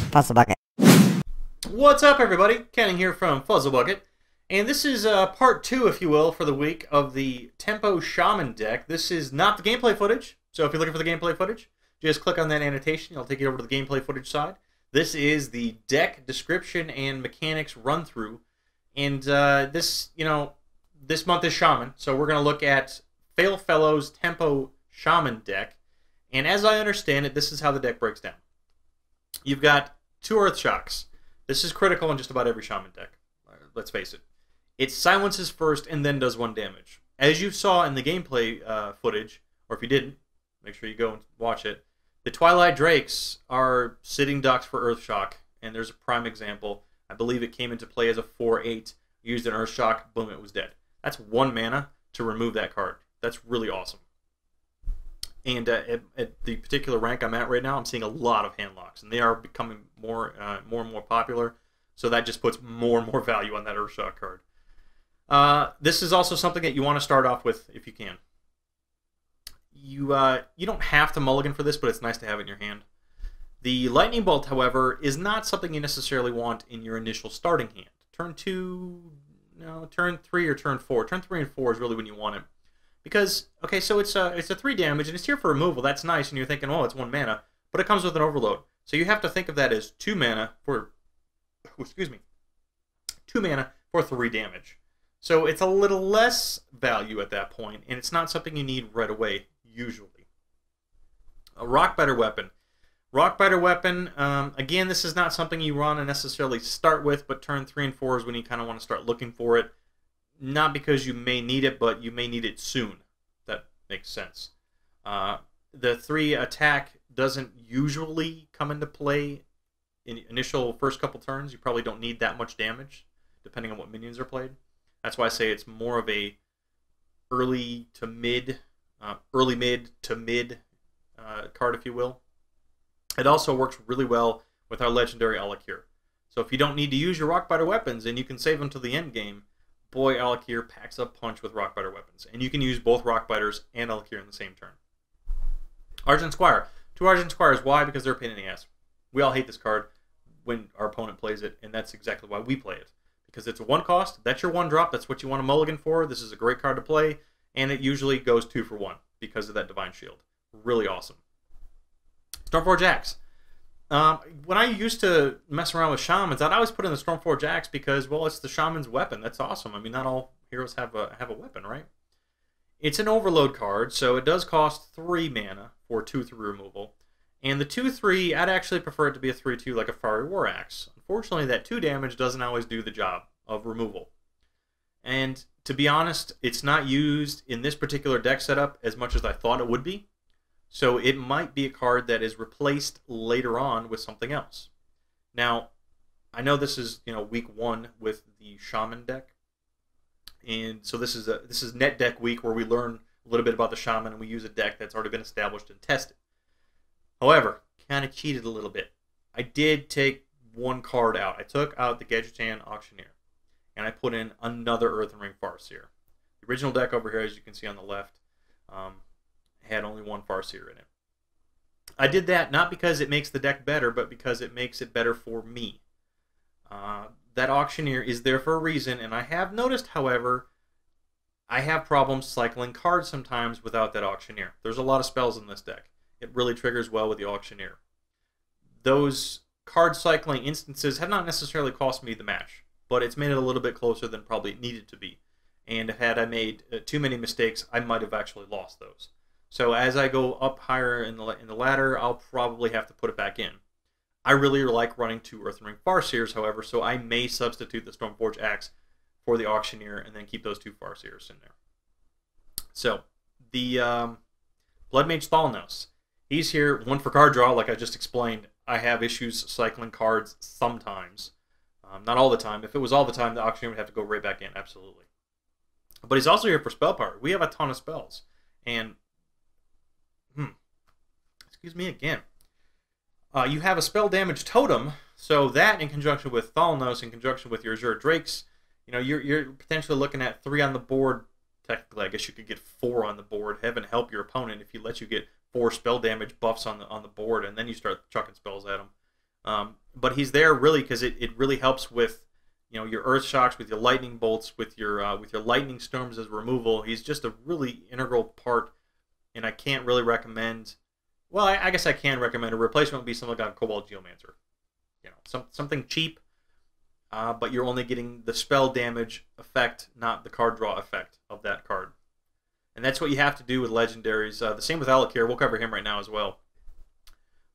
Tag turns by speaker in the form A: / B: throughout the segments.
A: Fuzzle Bukkit.
B: What's up, everybody? Kenning here from Fuzzle Bukkit, and this is part 2, if you will, for the week of the Tempo Shaman deck. This is not the gameplay footage, so if you're looking for the gameplay footage, just click on that annotation. It'll take you over to the gameplay footage side. This is the deck description and mechanics run through, and this month is Shaman, so we're going to look at Fail Fellow's Tempo Shaman deck, and as I understand it, this is how the deck breaks down. You've got 2 Earth Shocks. This is critical in just about every Shaman deck. Let's face it. It silences first and then does 1 damage. As you saw in the gameplay footage, or if you didn't, make sure you go and watch it. The Twilight Drakes are sitting ducks for Earth Shock, and there's a prime example. I believe it came into play as a 4/8, used an Earth Shock, boom, it was dead. That's 1 mana to remove that card. That's really awesome. And at the particular rank I'm at right now, I'm seeing a lot of hand locks, and they are becoming more and more popular. So that just puts more and more value on that Earthshock card. This is also something that you want to start off with if you can. You don't have to mulligan for this, but it's nice to have it in your hand. The Lightning Bolt, however, is not something you necessarily want in your initial starting hand. Turn 3 or turn 4. Turn 3 and 4 is really when you want it. Because, okay, so it's a 3 damage, and it's here for removal. That's nice, and you're thinking, oh, it's 1 mana. But it comes with an overload. So you have to think of that as 2 mana for... Excuse me. 2 mana for 3 damage. So it's a little less value at that point, and it's not something you need right away, usually. A Rockbiter Weapon. Rockbiter Weapon, again, this is not something you want to necessarily start with, but turn 3 and 4 is when you kind of want to start looking for it. Not because you may need it, but you may need it soon. That makes sense. The 3 attack doesn't usually come into play in initial first couple turns. You probably don't need that much damage, depending on what minions are played. That's why I say it's more of a early mid card, if you will. It also works really well with our legendary Al'Akir. So if you don't need to use your Rockbiter weapons and you can save them till the end game, boy, Al'Akir packs a punch with Rockbiter weapons. And you can use both Rockbiters and Al'Akir in the same turn. Argent Squire. 2 Argent Squires. Why? Because they're a pain in the ass. We all hate this card when our opponent plays it, and that's exactly why we play it. Because it's a 1 cost. That's your 1 drop. That's what you want to mulligan for. This is a great card to play, and it usually goes 2 for 1 because of that Divine Shield. Really awesome. Stormforged Axe. When I used to mess around with Shamans, I'd always put in the Stormforged Axe because, well, it's the Shaman's weapon. That's awesome. I mean, not all heroes have a weapon, right? It's an overload card, so it does cost 3 mana for 2/3 removal. And the 2/3, I'd actually prefer it to be a 3/2 like a Fiery War Axe. Unfortunately, that 2 damage doesn't always do the job of removal. And to be honest, it's not used in this particular deck setup as much as I thought it would be. So it might be a card that is replaced later on with something else. Now, I know this is week 1 with the Shaman deck, and so this is net deck week where we learn a little bit about the Shaman and we use a deck that's already been established and tested. However, kind of cheated a little bit. I did take 1 card out. I took out the Gadgetan Auctioneer, and I put in another Earthen Ring Farseer. The original deck over here, as you can see on the left, had only 1 Farseer in it. I did that not because it makes the deck better, but because it makes it better for me. That Auctioneer is there for a reason, and I have noticed, however, I have problems cycling cards sometimes without that Auctioneer. There's a lot of spells in this deck. It really triggers well with the Auctioneer. Those card cycling instances have not necessarily cost me the match, but it's made it a little bit closer than probably it needed to be. And had I made too many mistakes, I might have actually lost those. So as I go up higher in the ladder, I'll probably have to put it back in. I really like running 2 Earthen Ring Farseers, however, so I may substitute the Stormforged Axe for the Auctioneer and then keep those 2 Farseers in there. So, the Bloodmage Thalnos. He's here, 1 for card draw, like I just explained. I have issues cycling cards sometimes. Not all the time. If it was all the time, the Auctioneer would have to go right back in, absolutely. But he's also here for spell power. We have a ton of spells. And excuse me again. You have a spell damage totem, so that in conjunction with Thalnos, in conjunction with your Azure Drakes, you're potentially looking at 3 on the board. Technically, I guess you could get 4 on the board. Heaven help your opponent if he lets you get 4 spell damage buffs on the board, and then you start chucking spells at him. But he's there really because it really helps with, you know, your Earth Shocks, with your Lightning Bolts, with your Lightning Storms as removal. He's just a really integral part, and I can't really recommend. Well, I guess I can recommend a replacement would be something like a Cobalt Geomancer. You know, something cheap, but you're only getting the spell damage effect, not the card draw effect of that card. And that's what you have to do with legendaries. The same with Al'Akir. We'll cover him right now as well.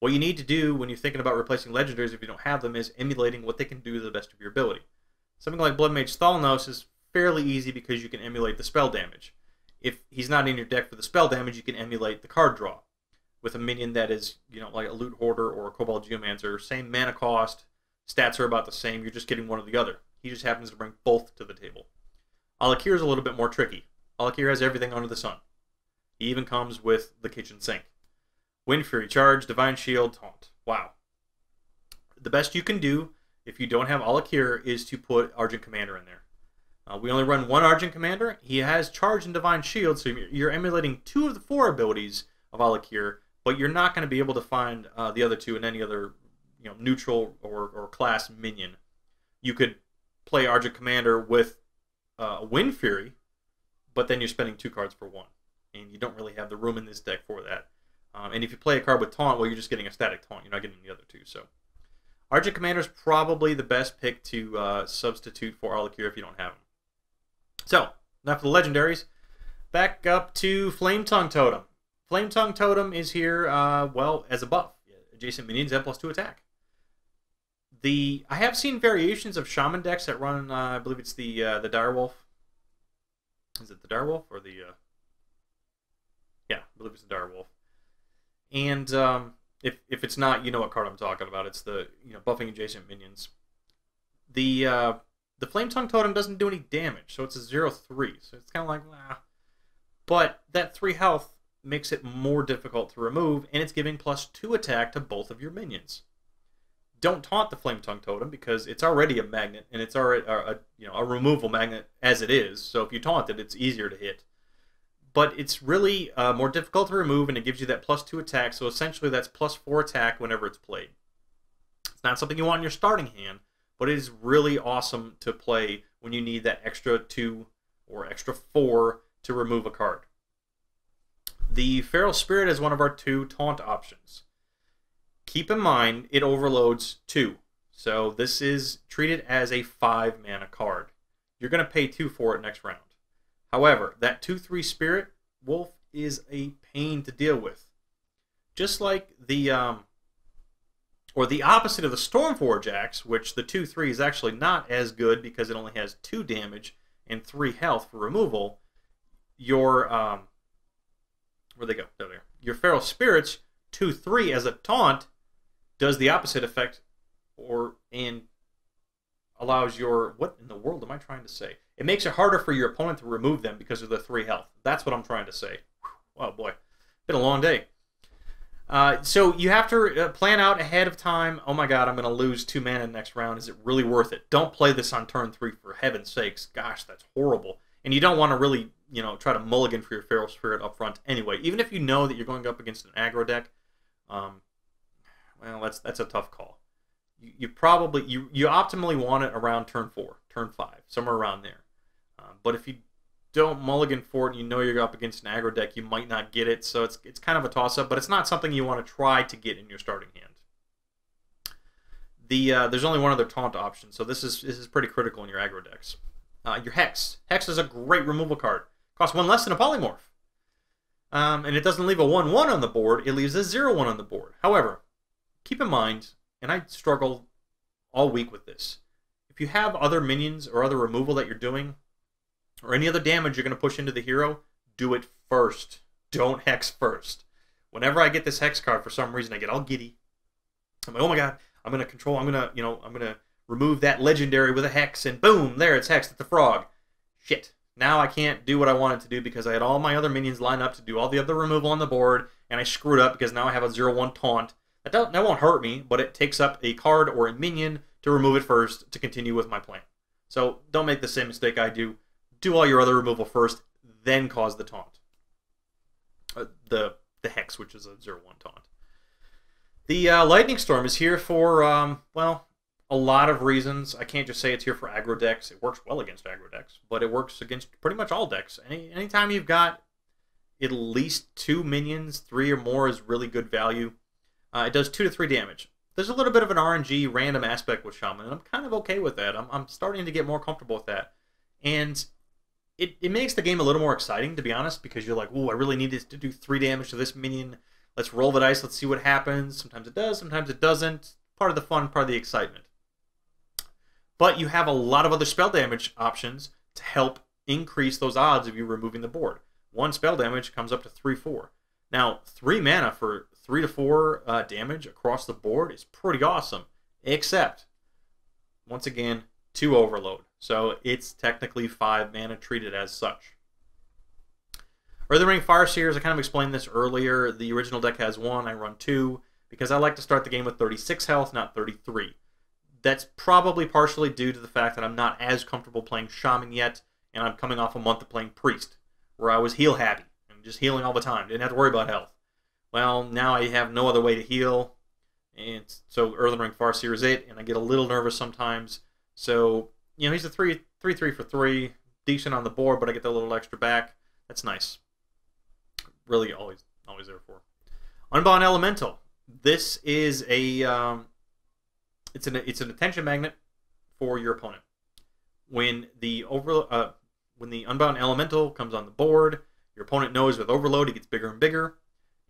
B: What you need to do when you're thinking about replacing legendaries, if you don't have them, is emulating what they can do to the best of your ability. Something like Bloodmage Thalnos is fairly easy because you can emulate the spell damage. If he's not in your deck for the spell damage, you can emulate the card draw. With a minion that is, you know, like a Loot Hoarder or a Cobalt Geomancer, same mana cost, stats are about the same, you're just getting one or the other. He just happens to bring both to the table. Al'Akir is a little bit more tricky. Al'Akir has everything under the sun. He even comes with the kitchen sink. Wind Fury, Charge, Divine Shield, Taunt. Wow. The best you can do if you don't have Al'Akir is to put Argent Commander in there. We only run one Argent Commander. He has Charge and Divine Shield, so you're emulating 2 of the 4 abilities of Al'Akir, but you're not going to be able to find the other 2 in any other, you know, neutral or class minion. You could play Argent Commander with Wind Fury, but then you're spending 2 cards for 1, and you don't really have the room in this deck for that. And if you play a card with Taunt, well, you're just getting a static Taunt. You're not getting the other 2. So Argent Commander is probably the best pick to substitute for Al'Akir if you don't have him. So, enough of the legendaries. Back up to Flametongue Totem. Flametongue Totem is here, well, as a buff. Adjacent minions have +2 attack. I have seen variations of Shaman decks that run, I believe it's the Direwolf. Is it the Direwolf or the... Yeah, I believe it's the Direwolf. And if it's not, you know what card I'm talking about. It's the, you know, buffing adjacent minions. The Flametongue Totem doesn't do any damage, so it's a 0/3. So it's kind of like, nah. But that 3 health makes it more difficult to remove, and it's giving +2 attack to both of your minions. Don't taunt the Flametongue Totem because it's already a magnet, and it's already a removal magnet as it is. So if you taunt it, it's easier to hit. But it's really more difficult to remove, and it gives you that +2 attack. So essentially, that's +4 attack whenever it's played. It's not something you want in your starting hand, but it is really awesome to play when you need that extra 2 or extra 4 to remove a card. The Feral Spirit is one of our 2 taunt options. Keep in mind, it overloads 2. So this is treated as a 5 mana card. You're going to pay 2 for it next round. However, that 2/3 Spirit Wolf is a pain to deal with. Just like the opposite of the Stormforged Axe, which the 2/3 is actually not as good because it only has 2 damage and 3 health for removal. Your where'd they go? There they are. Your Feral Spirits 2/3 as a taunt does the opposite effect, and allows your, what in the world am I trying to say? It makes it harder for your opponent to remove them because of the 3 health. That's what I'm trying to say. Oh boy, been a long day. So you have to plan out ahead of time. Oh my god, I'm going to lose 2 mana next round. Is it really worth it? Don't play this on turn 3 for heaven's sakes. Gosh, that's horrible. And you don't want to really, you know, try to mulligan for your Feral Spirit up front anyway. Even if you know that you're going up against an aggro deck, well, that's a tough call. You probably you optimally want it around turn 4, turn 5, somewhere around there. But if you don't mulligan for it and you know you're up against an aggro deck, you might not get it. So it's kind of a toss-up, but it's not something you want to try to get in your starting hand. There's only one other taunt option, so this is pretty critical in your aggro decks. Your Hex. Hex is a great removal card. Costs 1 less than a Polymorph. And it doesn't leave a 1/1 on the board, it leaves a 0/1 on the board. However, keep in mind, and I struggle all week with this, if you have other minions or other removal that you're doing, or any other damage you're going to push into the hero, do it first. Don't Hex first. Whenever I get this Hex card, for some reason, I get all giddy. I'm like, oh my god, I'm going to remove that legendary with a Hex, and boom, there, it's Hexed at the frog. Shit. Now I can't do what I wanted to do because I had all my other minions lined up to do all the other removal on the board, and I screwed up because now I have a 0/1 taunt. That won't hurt me, but it takes up a card or a minion to remove it first to continue with my plan. So don't make the same mistake I do. Do all your other removal first, then cause the taunt. The Hex, which is a 0/1 taunt. The Lightning Storm is here for, well, a lot of reasons. I can't just say it's here for aggro decks. It works well against aggro decks, but it works against pretty much all decks. Anytime you've got at least 2 minions, 3 or more is really good value. It does 2 to 3 damage. There's a little bit of an RNG random aspect with Shaman, and I'm kind of okay with that. I'm starting to get more comfortable with that. And it makes the game a little more exciting, to be honest, because you're like, oh, I really need to do 3 damage to this minion. Let's roll the dice. Let's see what happens. Sometimes it does. Sometimes it doesn't. Part of the fun, part of the excitement. But you have a lot of other spell damage options to help increase those odds of you removing the board. 1 spell damage comes up to 3/4. Now, 3 mana for 3 to 4 damage across the board is pretty awesome. Except, once again, 2 overload. So it's technically 5 mana treated as such. Earthen Ring Farseers, I kind of explained this earlier. The original deck has 1, I run 2, because I like to start the game with 36 health, not 33. That's probably partially due to the fact that I'm not as comfortable playing Shaman yet, and I'm coming off a month of playing Priest, where I was heal happy, and just healing all the time, didn't have to worry about health. Well, now I have no other way to heal, and so Earthen Ring Farseer is it, and I get a little nervous sometimes. So, you know, he's a 3/3 for 3, decent on the board, but I get that little extra back. That's nice. Really always there for. Unbound Elemental. This is a it's an attention magnet for your opponent. When the Unbound Elemental comes on the board, your opponent knows with Overload he gets bigger and bigger,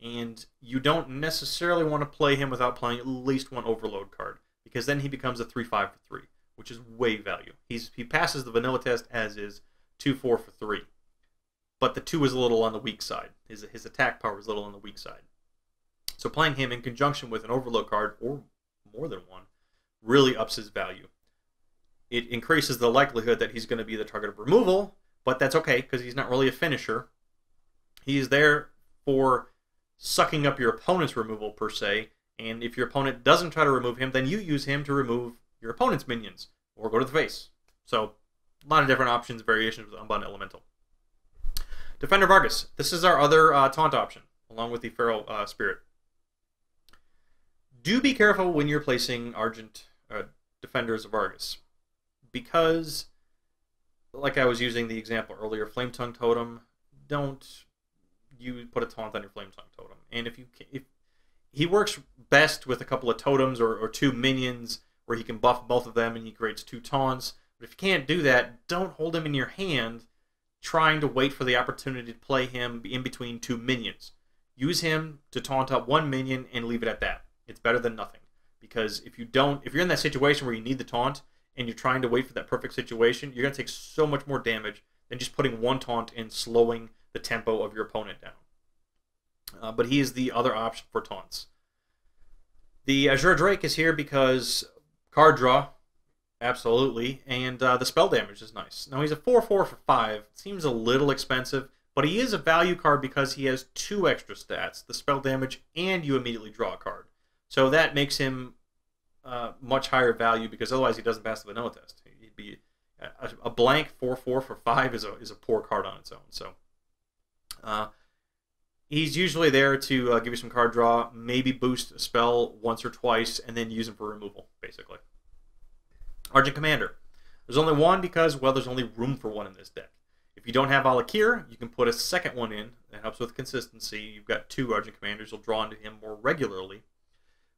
B: and you don't necessarily want to play him without playing at least 1 Overload card, because then he becomes a 3/5 for 3, which is way value. He passes the vanilla test as is 2/4 for 3. But the 2 is a little on the weak side. His attack power is a little on the weak side. So playing him in conjunction with an Overload card, or more than 1, really ups his value. It increases the likelihood that he's going to be the target of removal, but that's okay, because he's not really a finisher. He's there for sucking up your opponent's removal, per se, and if your opponent doesn't try to remove him, then you use him to remove your opponent's minions, or go to the face. So, a lot of different options, variations with Unbound Elemental. Defender of Argus. This is our other taunt option, along with the Feral Spirit. Do be careful when you're placing Argent Defenders of Argus, because, like I was using the example earlier, Flametongue Totem, don't you put a taunt on your Flametongue Totem. And if he works best with a couple of totems or 2 minions, where he can buff both of them and he creates 2 taunts. But if you can't do that, don't hold him in your hand trying to wait for the opportunity to play him in between 2 minions. Use him to taunt up 1 minion and leave it at that. It's better than nothing. Because if you're in that situation where you need the taunt and you're trying to wait for that perfect situation, you're going to take so much more damage than just putting 1 taunt and slowing the tempo of your opponent down. But he is the other option for taunts. The Azure Drake is here because card draw, absolutely, and the spell damage is nice. Now he's a 4/4 for 5. Seems a little expensive, but he is a value card because he has 2 extra stats, the spell damage and you immediately draw a card. So that makes him much higher value, because otherwise he doesn't pass the vanilla test. He'd be a blank 4/4 for 5 is a poor card on its own. So he's usually there to give you some card draw, maybe boost a spell once or twice, and then use him for removal, basically. Argent Commander. There's only 1 because, well, there's only room for 1 in this deck. If you don't have Al'Akir, you can put a second one in. That helps with consistency. You've got 2 Argent Commanders. You'll draw into him more regularly.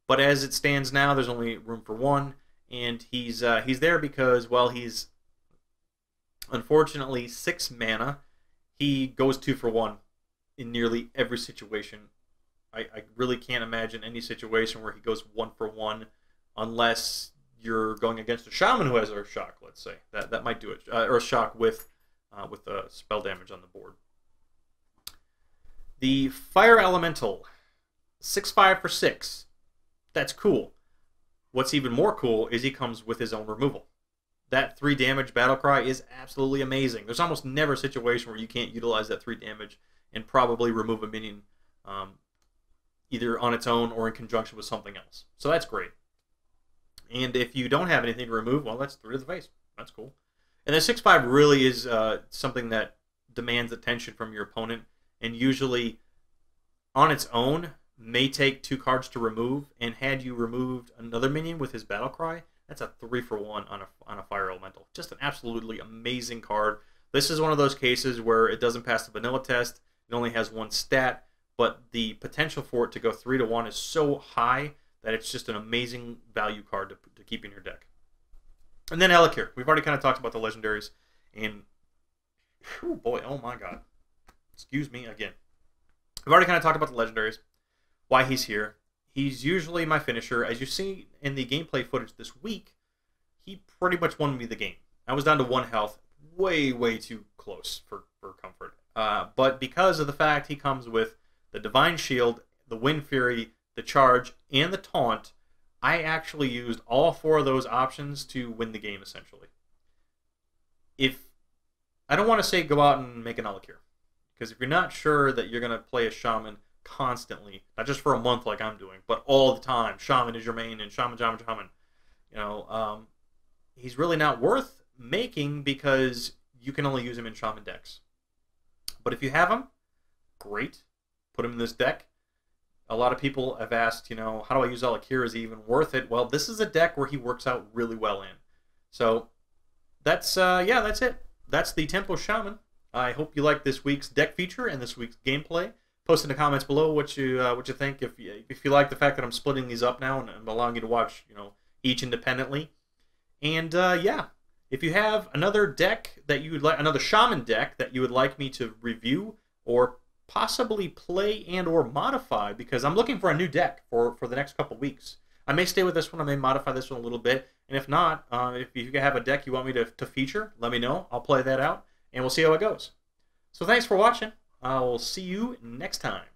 B: But as it stands now, there's only room for 1, and he's there because, well, he's unfortunately 6 mana. He goes 2 for 1 in nearly every situation. I really can't imagine any situation where he goes 1 for 1 unless you're going against a Shaman who has Earth Shock, let's say. That might do it. Earth Shock with spell damage on the board. The Fire Elemental. 6/5 for 6. That's cool. What's even more cool is he comes with his own removal. That 3 damage battle cry is absolutely amazing. There's almost never a situation where you can't utilize that 3 damage and probably remove a minion either on its own or in conjunction with something else. So that's great. And if you don't have anything to remove, well, that's 3 to the face. That's cool. And the 6/5 really is something that demands attention from your opponent, and usually on its own may take 2 cards to remove, and had you removed another minion with his Battle Cry, that's a 3-for-1 on a Fire Elemental. Just an absolutely amazing card. This is one of those cases where it doesn't pass the vanilla test. It only has 1 stat, but the potential for it to go 3-to-1 is so high that it's just an amazing value card to keep in your deck. And then Al'Akir. We've already kind of talked about the legendaries, and oh boy, oh my god. Excuse me again. We've already kind of talked about the legendaries, why he's here. He's usually my finisher. As you see in the gameplay footage this week, he pretty much won me the game. I was down to 1 health, way too close for comfort. But because of the fact he comes with the Divine Shield, the Wind Fury, the Charge, and the Taunt, I actually used all 4 of those options to win the game, essentially. I don't want to say go out and make an Al'Akir, because if you're not sure that you're going to play a Shaman constantly, not just for a month like I'm doing, but all the time, Shaman is your main, and Shaman, you know, he's really not worth making because you can only use him in Shaman decks. But if you have him, great. Put him in this deck. A lot of people have asked, you know, how do I use Al'Akir? Is he even worth it? Well, this is a deck where he works out really well in. So that's yeah, that's it. That's the Tempo Shaman. I hope you like this week's deck feature and this week's gameplay. Post in the comments below what you think. If you like the fact that I'm splitting these up now and I'm allowing you to watch, you know, each independently. And yeah, if you have another deck that you would like, another Shaman deck that you would like me to review or possibly play and or modify, because I'm looking for a new deck for the next couple weeks. I may stay with this one. I may modify this one a little bit. And if not, if you have a deck you want me to feature, let me know. I'll play that out, and we'll see how it goes. So thanks for watching. I'll see you next time.